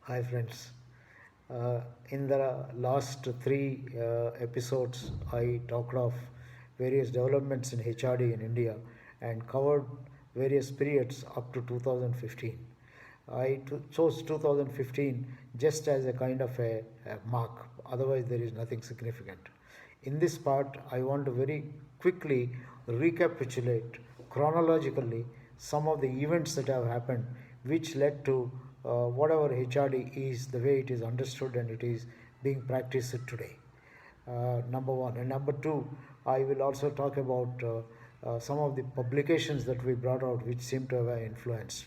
Hi friends. In the last three episodes, I talked of various developments in HRD in India and covered various periods up to 2015. Chose 2015 just as a kind of a mark, otherwise, there is nothing significant. In this part, I want to very quickly recapitulate chronologically some of the events that have happened which led to whatever HRD is, the way it is understood and it is being practiced today. Number one. And number two, I will also talk about some of the publications that we brought out which seem to have influenced.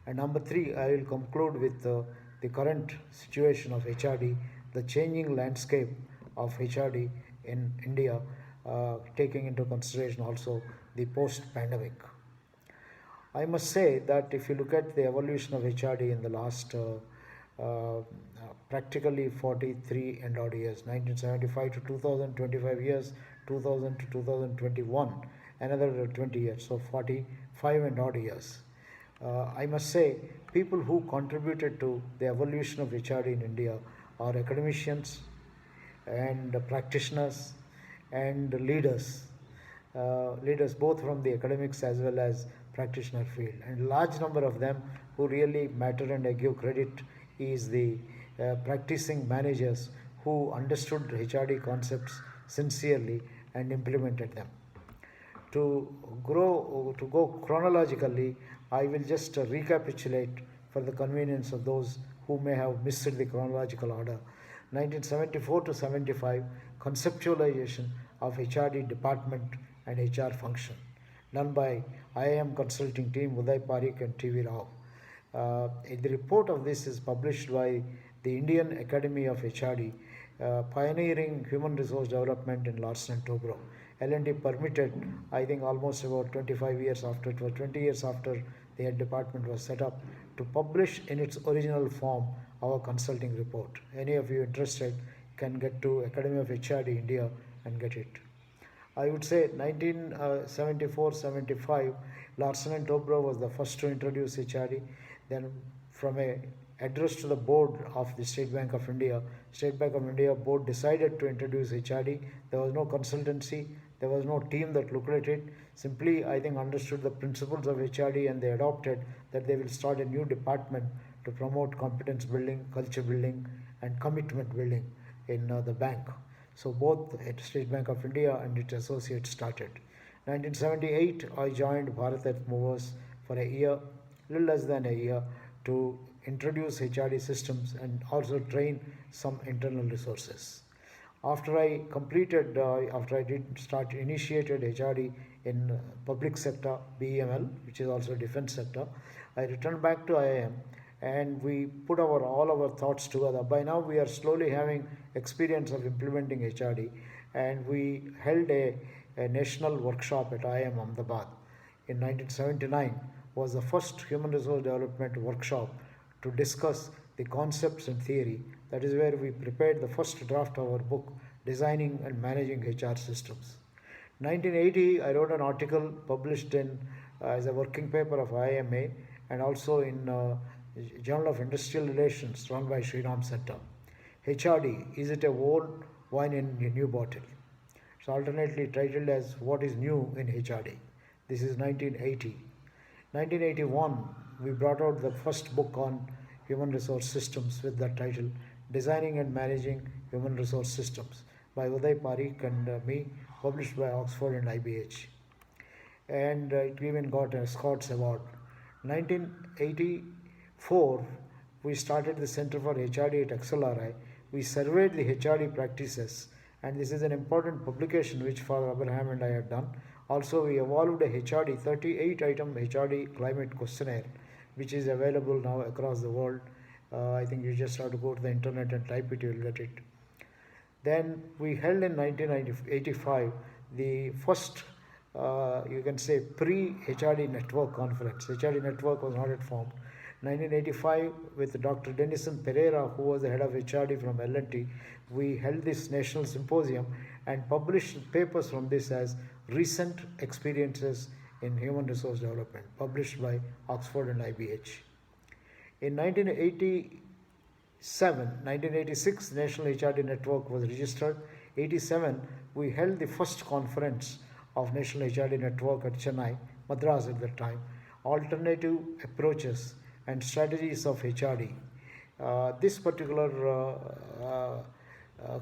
And number three, I will conclude with the current situation of HRD, the changing landscape of HRD in India, taking into consideration also the post pandemic. I must say that if you look at the evolution of HRD in the last practically 43 and odd years, 1975 to 2025 years, 2000 to 2021, another 20 years, so 45 and odd years. I must say, people who contributed to the evolution of HRD in India are academicians and practitioners and leaders both from the academics as well as practitioner field, and large number of them who really matter, and I give credit is the practicing managers who understood HRD concepts sincerely and implemented them. To go chronologically, I will just recapitulate for the convenience of those who may have missed the chronological order. 1974 to 75, conceptualization of HRD department and HR function, done by IIM consulting team Uday Parikh and TV Rao. The report of this is published by the Indian Academy of HRD, pioneering human resource development in Larsen and Toubro. L&D permitted, I think, almost about 25 years after, it was 20 years after the head department was set up, to publish in its original form our consulting report. Any of you interested can get to Academy of HRD India and get it. I would say 1974-75, Larsen and Toubro was the first to introduce HRD. Then from a address to the board of the State Bank of India board decided to introduce HRD. There was no consultancy, there was no team that looked at it. Simply, I think, understood the principles of HRD and they adopted that they will start a new department to promote competence building, culture building, and commitment building in the bank. So both at State Bank of India and its associates started. 1978, I joined Bharat Movers for a year, little less than a year, to introduce HRD systems and also train some internal resources. After I initiated HRD in public sector, BEML, which is also defense sector, I returned back to IIM and we put all our thoughts together. By now we are slowly having experience of implementing HRD, and we held a national workshop at IIM Ahmedabad in 1979. Was the first human resource development workshop to discuss the concepts and theory. That is where we prepared the first draft of our book, Designing and Managing HR Systems. 1980, I wrote an article published as a working paper of IMA and also in Journal of Industrial Relations run by Sriram Center. HRD, is it a old wine in a new bottle? It's alternately titled as What is New in HRD. This is 1980. 1981, we brought out the first book on human resource systems with the title Designing and Managing Human Resource Systems by Uday Parikh and me, published by Oxford and IBH. And it even got a Scott's Award. 1984, we started the Center for HRD at XLRI. We surveyed the HRD practices, and this is an important publication which Father Abraham and I had done. Also, we evolved a HRD 38-item HRD climate questionnaire, which is available now across the world. I think you just have to go to the internet and type it, you will get it. Then we held in 1985 the first, you can say, pre-HRD Network conference. HRD Network was not yet formed. 1985, with Dr. Denison Pereira, who was the head of HRD from L&T, we held this national symposium and published papers from this as Recent Experiences in Human Resource Development, published by Oxford and IBH. In 1980, 1986, National HRD Network was registered. 87, we held the first conference of National HRD Network at Chennai, Madras at that time, alternative approaches and strategies of HRD. This particular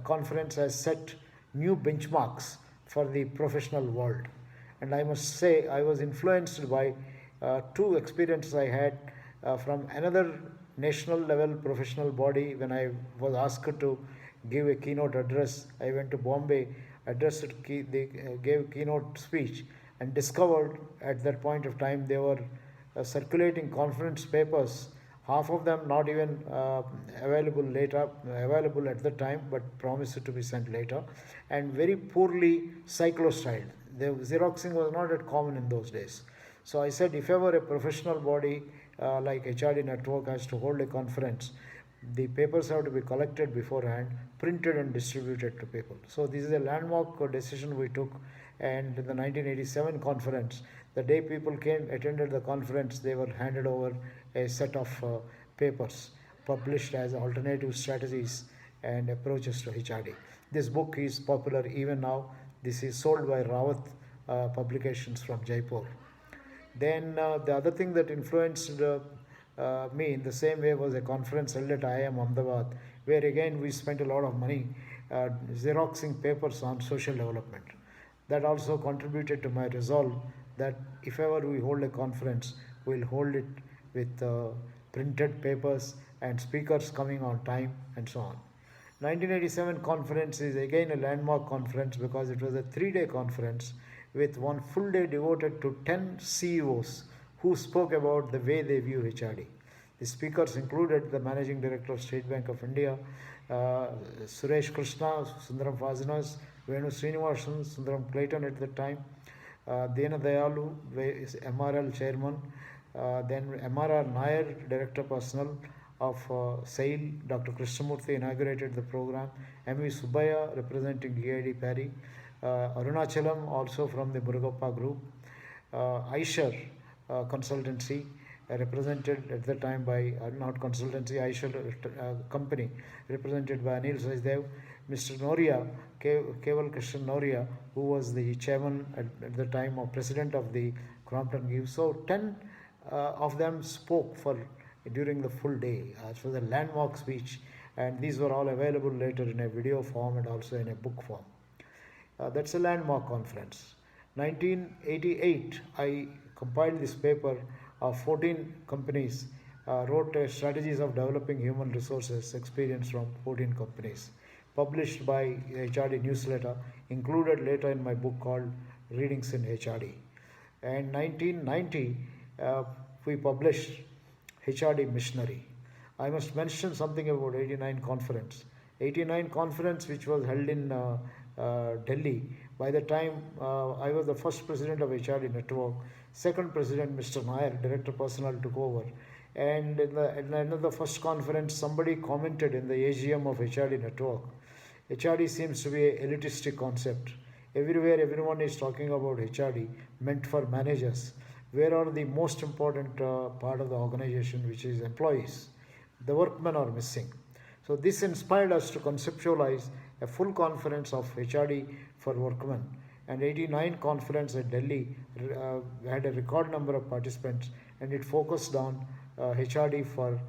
conference has set new benchmarks for the professional world. And I must say, I was influenced by two experiences I had from another national level professional body. When I was asked to give a keynote address, I went to Bombay, gave keynote speech, and discovered at that point of time they were circulating conference papers, half of them not even available at the time, but promised to be sent later, and very poorly cyclostyled. The Xeroxing was not that common in those days. So I said, if ever a professional body like HRD Network has to hold a conference, the papers have to be collected beforehand, printed and distributed to people. So this is a landmark decision we took. And in the 1987 conference, the day people came, attended the conference, they were handed over a set of papers published as alternative strategies and approaches to HRD. This book is popular even now. This is sold by Rawat Publications from Jaipur. Then the other thing that influenced me in the same way was a conference held at IIM Ahmedabad, where again we spent a lot of money xeroxing papers on social development. That also contributed to my resolve that if ever we hold a conference, we'll hold it with printed papers and speakers coming on time and so on. 1987 conference is again a landmark conference because it was a 3-day conference with one full day devoted to 10 CEOs who spoke about the way they view HRD. The speakers included the Managing Director of State Bank of India, Suresh Krishna, Sundaram Fazinas, Venu Srinivasan, Sundaram Clayton at the time, Dena Dayalu, MRL Chairman, then MRR Nair, Director Personnel of SAIL, Dr. Krishnamurthy inaugurated the program, M.V. Subbaya representing EID Parry, Arunachalam also from the Murugappa group, Aisher consultancy represented at the time by, not consultancy, Aisher company represented by Anil Sajdev, Mr. Noria, Keval Krishnan Noria, who was the chairman at the time or president of the Crompton Give. So 10 of them spoke during the full day. So the landmark speech, and these were all available later in a video form and also in a book form. That's a landmark conference. 1988, I compiled this paper of 14 companies, wrote strategies of developing human resources experience from 14 companies, published by HRD newsletter, included later in my book called Readings in HRD. And 1990, we published HRD Missionary. I must mention something about 89 conference. 89 conference which was held in Delhi. By the time I was the first president of HRD Network, second president Mr. Nair, Director Personnel, took over. And at the end of the first conference, somebody commented in the AGM of HRD Network, HRD seems to be an elitistic concept. Everywhere everyone is talking about HRD, meant for managers. Where are the most important part of the organization, which is employees? The workmen are missing. So this inspired us to conceptualize a full conference of HRD for workmen. And 89 conference at Delhi had a record number of participants, and it focused on HRD for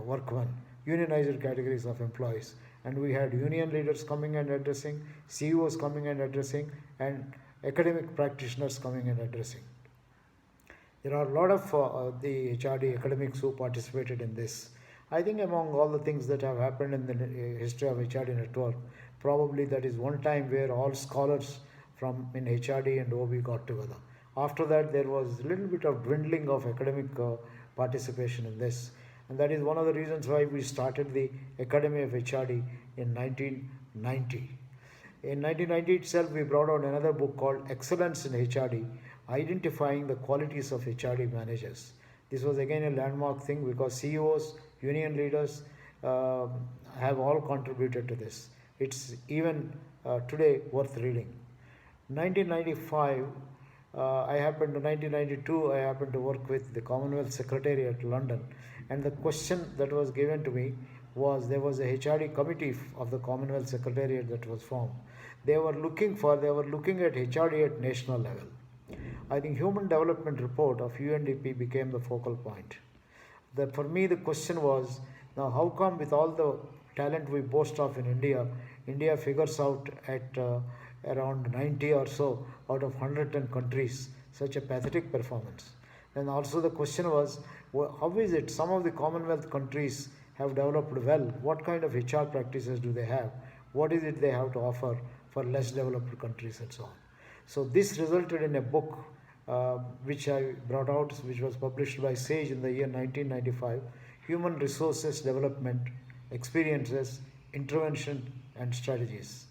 workmen, unionized categories of employees. And we had union leaders coming and addressing, CEOs coming and addressing, and academic practitioners coming and addressing. There are a lot of the HRD academics who participated in this. I think among all the things that have happened in the history of HRD Network, probably that is one time where all scholars from in HRD and OB got together. After that, there was a little bit of dwindling of academic participation in this. And that is one of the reasons why we started the Academy of HRD in 1990. In 1990 itself, we brought out another book called Excellence in HRD, Identifying the Qualities of HRD Managers. This was again a landmark thing because CEOs, union leaders have all contributed to this. It's even today worth reading. 1995, 1992, I happened to work with the Commonwealth Secretariat, London, and the question that was given to me was there was a HRD committee of the Commonwealth Secretariat that was formed. They were looking at HRD at national level. I think Human Development Report of UNDP became the focal point. For me, the question was, now how come with all the talent we boast of in India, India figures out at around 90 or so out of 110 countries, such a pathetic performance. And also the question was, how is it some of the Commonwealth countries have developed well? What kind of HR practices do they have? What is it they have to offer for less developed countries and so on? So this resulted in a book which I brought out, which was published by Sage in the year 1995, Human Resources Development, Experiences, Intervention and Strategies.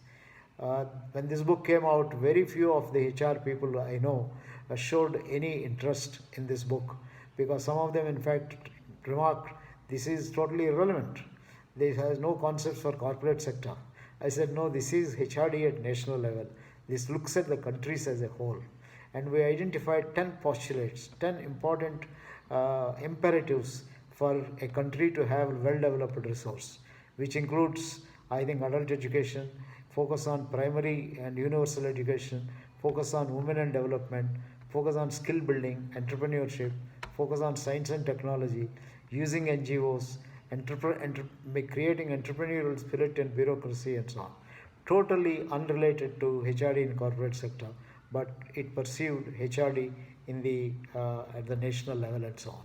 When this book came out, very few of the HR people I know showed any interest in this book, because some of them in fact remarked, this is totally irrelevant. This has no concepts for corporate sector. I said, no, this is HRD at national level. This looks at the countries as a whole. And we identified 10 postulates, 10 important imperatives for a country to have well-developed resource, which includes, I think, adult education, focus on primary and universal education, focus on women and development, focus on skill building, entrepreneurship, focus on science and technology, using NGOs, creating entrepreneurial spirit and bureaucracy and so on. Totally unrelated to HRD in corporate sector, but it pursued HRD in at the national level and so on.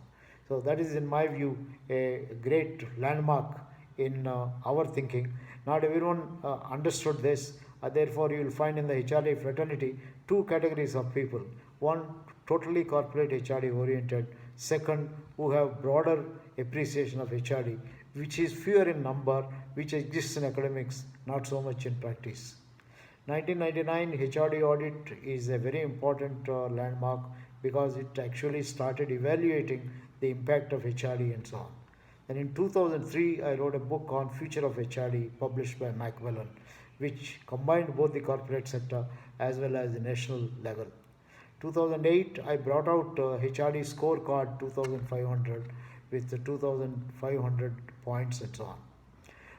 So that is, in my view, a great landmark in our thinking. Not everyone understood this. Therefore, you will find in the HRD fraternity two categories of people. One, totally corporate HRD oriented. Second, who have broader appreciation of HRD, which is fewer in number, which exists in academics, not so much in practice. 1999 HRD audit is a very important landmark, because it actually started evaluating the impact of HRD and so on. And in 2003, I wrote a book on Future of HRD, published by Macmillan, which combined both the corporate sector as well as the national level. 2008, I brought out HRD scorecard 2500 with the 2500 points and so on.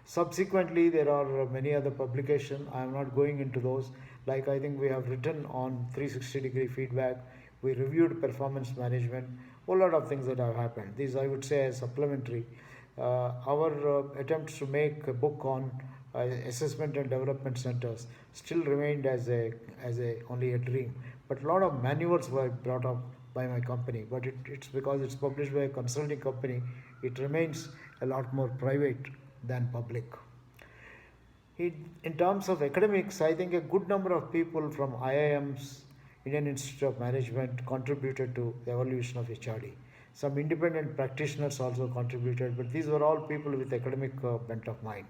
Subsequently, there are many other publications. I am not going into those. Like, I think we have written on 360-degree feedback. We reviewed performance management. A whole lot of things that have happened. These I would say are supplementary. Our attempts to make a book on assessment and development centers still remained as only a dream. But a lot of manuals were brought up by my company. But it's because it's published by a consulting company, it remains a lot more private than public. In terms of academics, I think a good number of people from IIMs, Indian Institute of Management, contributed to the evolution of HRD. Some independent practitioners also contributed, but these were all people with academic bent of mind.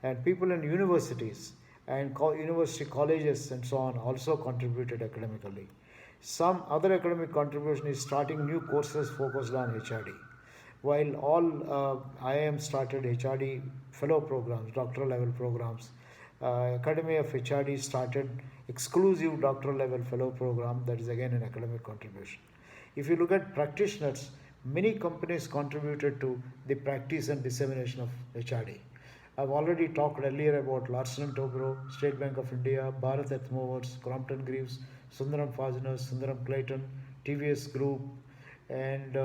And people in universities and university colleges and so on also contributed academically. Some other academic contribution is starting new courses focused on HRD. While all IIM started HRD fellow programs, doctoral level programs, Academy of HRD started exclusive doctoral level fellow program, that is again an academic contribution. If you look at practitioners, many companies contributed to the practice and dissemination of HRD. I've already talked earlier about Larsen & Toubro, State Bank of India, Bharat Earth Movers, Crompton Greaves, Sundaram Fasteners, Sundaram Clayton, TVS Group, and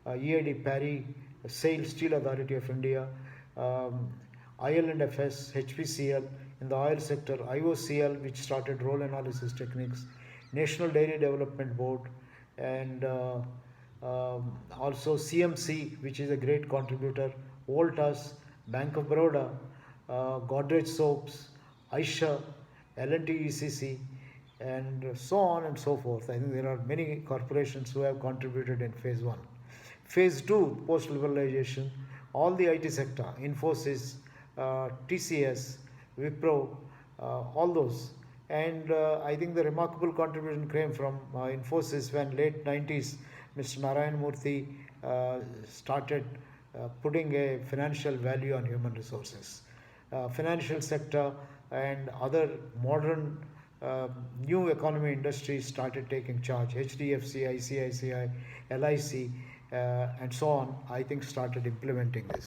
EID Parry, SAIL, Steel Authority of India, IL&FS, HPCL, in the oil sector, IOCL, which started role analysis techniques, National Dairy Development Board, and also CMC, which is a great contributor, Voltas, Bank of Baroda, Godrej Soaps, Aisha, L&T ECC, and so on and so forth. I think there are many corporations who have contributed in phase 1. Phase 2, post-liberalization, all the IT sector, Infosys, TCS, Wipro, all those. And I think the remarkable contribution came from Infosys when late 90s, Mr. Narayan Murthy started putting a financial value on human resources. Financial sector and other modern new economy industries started taking charge. HDFC, ICICI, LIC, and so on, I think started implementing this.